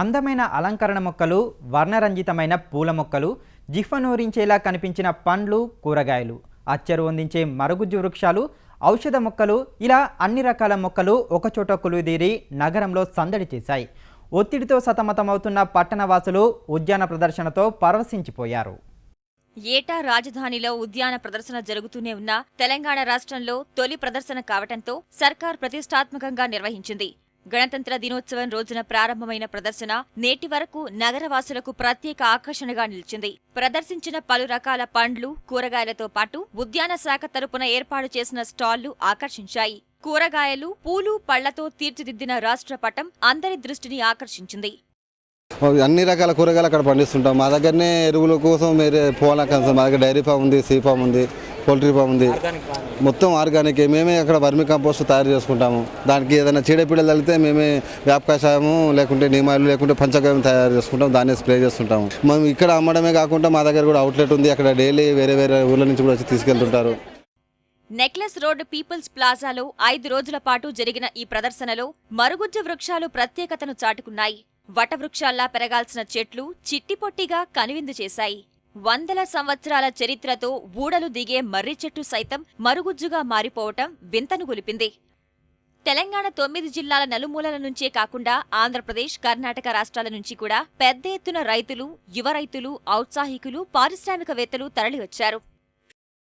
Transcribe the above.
అందమైన అలంకరణ మొక్కలు, వర్ణరంజితమైన పూల మొక్కలు, జిహ్వనూరించేలా కనిపించిన పండ్లు, కూరగాయలు, అచ్చరు అందించే మరుగుజ్జు వృక్షాలు, ఔషధ మొక్కలు ఇలా అన్ని రకాల మొక్కలు ఒకచోట కొలువుదీరి నగరంలో సందడి చేశాయి. ఒత్తిడితో సతమతమవుతున్న పట్టణవాసులు ఉద్యాన ప్రదర్శనతో పరవశించిపోయారు. ఏటా రాజధానిలో ఉద్యాన ప్రదర్శన జరుగుతూనే ఉన్న తెలంగాణ రాష్ట్రంలో తొలి ప్రదర్శన కావటంతో సర్కార్ ప్రతిష్టాత్మకంగా నిర్వహించింది. గణతంత్ర దినోత్సవం రోజున ప్రారంభమైన ప్రదర్శన నేటి వరకు నగరవాసులకు ప్రత్యేక ఆకర్షణగా నిలిచింది. ప్రదర్శించిన పలు రకాల పండ్లు, కూరగాయలతో పాటు ఉద్యాన శాఖ తరపున ఏర్పాటు చేసిన స్టాళ్లు ఆకర్షించాయి. కూరగాయలు, పూలు, పళ్లతో తీర్చిదిద్దిన రాష్ట్ర పటం అందరి దృష్టిని ఆకర్షించింది. అన్ని రకాల కూరగాయలు అక్కడ పండిస్తుంటాం. మా దగ్గరనే ఎరువుల కోసం వేరే పోవాల కనీసం మా దగ్గర డైరీ ఫామ్ ఉంది, సీ ఫామ్ ఉంది, పౌల్ట్రీ ఫామ్ ఉంది. మొత్తం ఆర్గానిక్. మేమే అక్కడ వర్మి కంపోస్ట్ తయారు చేసుకుంటాము. దానికి ఏదైనా చీడపీడలు తగిలితే మేమే వేప కషాయము లేకుంటే నీమాయిలు లేకుంటే పంచగవ్యం తయారు చేసుకుంటాం. దాన్ని స్ప్రే చేస్తుంటాము. మనం ఇక్కడ అమ్మడమే కాకుండా మా దగ్గర కూడా అవుట్లెట్ ఉంది. అక్కడ డైలీ వేరే వేరే ఊర్ల నుంచి కూడా వచ్చి తీసుకెళ్తుంటారు. నెక్లెస్ రోడ్ పీపుల్స్ ప్లాజాలో 5 రోజుల పాటు జరిగిన ఈ ప్రదర్శనలో మరుగుజ్జు వృక్షాలు ప్రత్యేకతను చాటుకున్నాయి. వటవృక్షాల్లా పెరగాల్సిన చెట్లు చిట్టిపొట్టిగా కనువిందు చేశాయి. వందల సంవత్సరాల చరిత్రతో ఊడలు దిగే మర్రి చెట్టు సైతం మరుగుజ్జుగా మారిపోవటం వింతను గొలిపింది. తెలంగాణ 9 జిల్లాల నలుమూలల నుంచే కాకుండా ఆంధ్రప్రదేశ్, కర్ణాటక రాష్ట్రాల నుంచి కూడా పెద్ద ఎత్తున రైతులు, యువ రైతులు, ఔత్సాహికులు, పారిశ్రామికవేత్తలు తరలివచ్చారు.